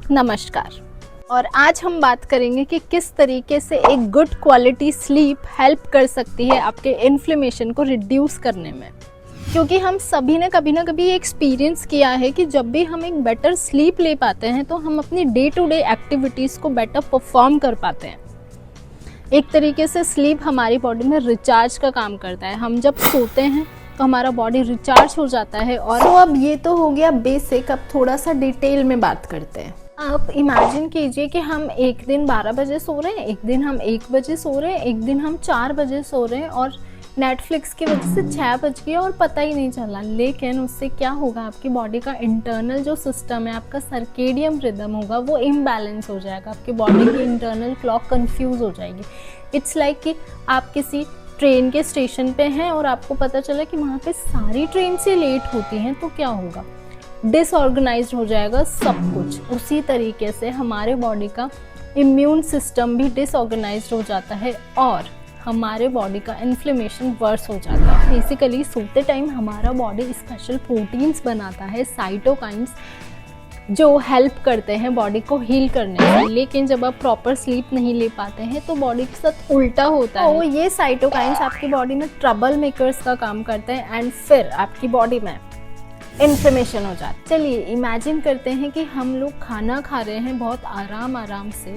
नमस्कार। और आज हम बात करेंगे कि किस तरीके से एक गुड क्वालिटी स्लीप हेल्प कर सकती है आपके इन्फ्लेमेशन को रिड्यूस करने में। क्योंकि हम सभी ने कभी ना कभी एक्सपीरियंस किया है कि जब भी हम एक बेटर स्लीप ले पाते हैं तो हम अपनी डे टू डे एक्टिविटीज़ को बेटर परफॉर्म कर पाते हैं। एक तरीके से स्लीप हमारी बॉडी में रिचार्ज का काम करता है। हम जब सोते हैं तो हमारा बॉडी रिचार्ज हो जाता है। और तो अब ये तो हो गया बेसिक, अब थोड़ा सा डिटेल में बात करते हैं। आप इमेजिन कीजिए कि हम एक दिन 12 बजे सो रहे हैं, एक दिन हम 1 बजे सो रहे हैं, एक दिन हम 4 बजे सो रहे हैं और नेटफ्लिक्स की वजह से 6 बज गया और पता ही नहीं चला। लेकिन उससे क्या होगा, आपकी बॉडी का इंटरनल जो सिस्टम है, आपका सर्केडियम रिदम होगा, वो इम्बैलेंस हो जाएगा। आपकी बॉडी की इंटरनल क्लॉक कंफ्यूज हो जाएगी। इट्स लाइक कि आप किसी ट्रेन के स्टेशन पे हैं और आपको पता चला कि वहाँ पे सारी ट्रेन से लेट होती हैं, तो क्या होगा, डिसऑर्गेनाइज्ड हो जाएगा सब कुछ। उसी तरीके से हमारे बॉडी का इम्यून सिस्टम भी डिसऑर्गेनाइज्ड हो जाता है और हमारे बॉडी का इन्फ्लेमेशन वर्स हो जाता है। बेसिकली सोते टाइम हमारा बॉडी स्पेशल प्रोटीन्स बनाता है, साइटोकाइन्स, जो हेल्प करते हैं बॉडी को हील करने में। लेकिन जब आप प्रॉपर स्लीप नहीं ले पाते हैं तो बॉडी के साथ उल्टा होता है। तो ये साइटोकाइन्स आपकी बॉडी में ट्रबल मेकर्स का काम करते हैं एंड फिर आपकी बॉडी में इन्फ्लेमेशन हो जाता है। चलिए इमेजिन करते हैं कि हम लोग खाना खा रहे हैं बहुत आराम से,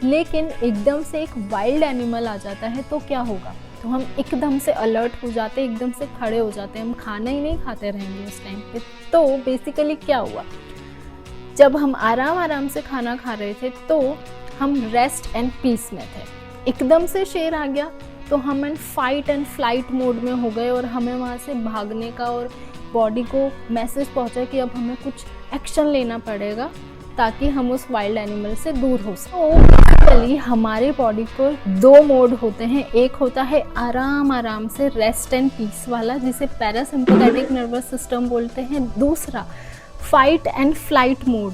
लेकिन एकदम से एक वाइल्ड एनिमल आ जाता है तो क्या होगा, तो हम एकदम से अलर्ट हो जाते हैं, एकदम से खड़े हो जाते हैं, हम खाना ही नहीं खाते रहेंगे उस टाइम पे। तो बेसिकली क्या हुआ, जब हम आराम से खाना खा रहे थे तो हम रेस्ट एंड पीस में थे। एकदम से शेर आ गया तो हम फाइट एंड फ्लाइट मोड में हो गए और हमें वहाँ से भागने का और बॉडी को मैसेज पहुँचा कि अब हमें कुछ एक्शन लेना पड़ेगा ताकि हम उस वाइल्ड एनिमल से दूर हो सकें। तो बेसिकली हमारे बॉडी को 2 मोड होते हैं। एक होता है आराम से रेस्ट एंड पीस वाला, जिसे पैरासिम्पैथेटिक नर्वस सिस्टम बोलते हैं। दूसरा फाइट एंड फ्लाइट मोड,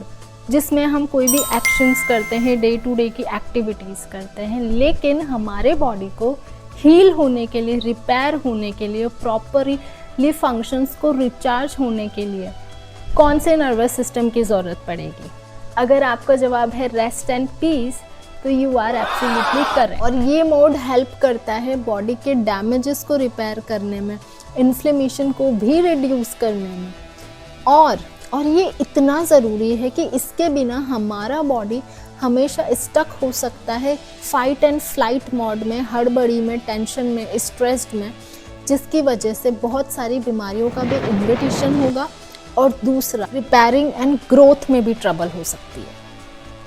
जिसमें हम कोई भी एक्शंस करते हैं, डे टू डे की एक्टिविटीज़ करते हैं। लेकिन हमारे बॉडी को हील होने के लिए, रिपेयर होने के लिए, प्रॉपरली फंक्शंस को रिचार्ज होने के लिए कौन से नर्वस सिस्टम की ज़रूरत पड़ेगी? अगर आपका जवाब है रेस्ट एंड पीस, तो यू आर एब्सोल्युटली करेक्ट। और ये मोड हेल्प करता है बॉडी के डैमेजेस को रिपेयर करने में, इन्फ्लेमेशन को भी रिड्यूस करने में। और ये इतना ज़रूरी है कि इसके बिना हमारा बॉडी हमेशा स्टक हो सकता है फाइट एंड फ्लाइट मोड में, हड़बड़ी में, टेंशन में, स्ट्रेस्ड में, जिसकी वजह से बहुत सारी बीमारियों का भी इन्विटेशन होगा और दूसरा रिपेयरिंग एंड ग्रोथ में भी ट्रबल हो सकती है।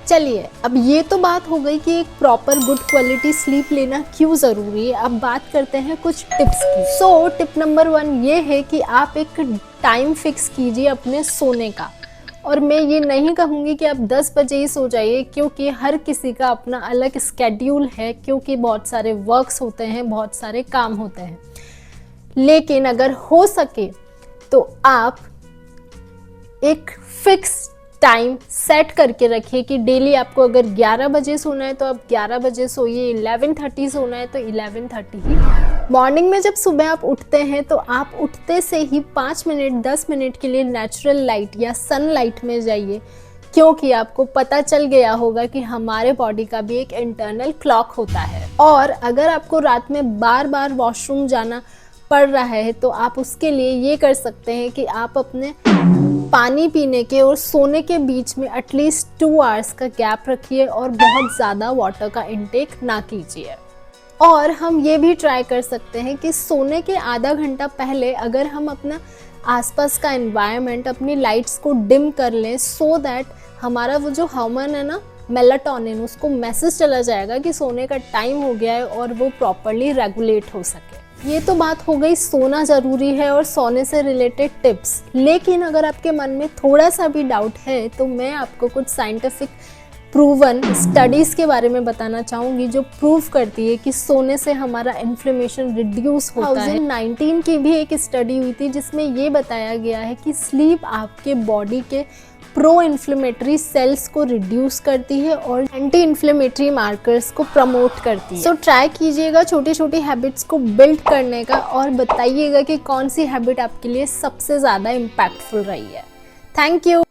चलिए, अब ये तो बात हो गई कि एक प्रॉपर गुड क्वालिटी स्लीप लेना क्यों ज़रूरी है। अब बात करते हैं कुछ टिप्स की। टिप नंबर 1 ये है कि आप एक टाइम फिक्स कीजिए अपने सोने का। और मैं ये नहीं कहूँगी कि आप 10 बजे ही सो जाइए, क्योंकि हर किसी का अपना अलग स्केड्यूल है, क्योंकि बहुत सारे वर्क्स होते हैं, बहुत सारे काम होते हैं। लेकिन अगर हो सके तो आप एक फिक्स टाइम सेट करके रखिए कि डेली आपको अगर 11 बजे सोना है तो आप 11 बजे सोइए, 11:30 सोना है तो 11:30 ही। मॉर्निंग में जब सुबह आप उठते हैं तो आप उठते से ही 5 मिनट 10 मिनट के लिए नेचुरल लाइट या सनलाइट में जाइए, क्योंकि आपको पता चल गया होगा कि हमारे बॉडी का भी एक इंटरनल क्लॉक होता है। और अगर आपको रात में बार वॉशरूम जाना पड़ रहा है तो आप उसके लिए ये कर सकते हैं कि आप अपने पानी पीने के और सोने के बीच में एटलीस्ट 2 आवर्स का गैप रखिए और बहुत ज़्यादा वाटर का इंटेक ना कीजिए। और हम ये भी ट्राई कर सकते हैं कि सोने के आधा घंटा पहले अगर हम अपना आसपास का एनवायरनमेंट, अपनी लाइट्स को डिम कर लें, सो दैट हमारा वो जो हार्मोन है ना, मेलाटोनिन, उसको मैसेज चला जाएगा कि सोने का टाइम हो गया है और वो प्रॉपरली रेगुलेट हो सके। ये तो बात हो गई सोना ज़रूरी है और सोने से रिलेटेड टिप्स। लेकिन अगर आपके मन में थोड़ा सा भी डाउट है तो मैं आपको कुछ साइंटिफिक प्रूवन स्टडीज़ के बारे में बताना चाहूँगी, जो प्रूव करती है कि सोने से हमारा इन्फ्लेमेशन रिड्यूस होता है। 2019 की भी एक स्टडी हुई थी जिसमें ये बताया गया है कि स्लीप आपके बॉडी के प्रो इन्फ्लेमेटरी सेल्स को रिड्यूस करती है और एंटी इन्फ्लेमेटरी मार्कर्स को प्रमोट करती है। ट्राई कीजिएगा छोटी छोटी हैबिट्स को बिल्ड करने का और बताइएगा कि कौन सी हैबिट आपके लिए सबसे ज़्यादा इम्पैक्टफुल रही है। Thank you.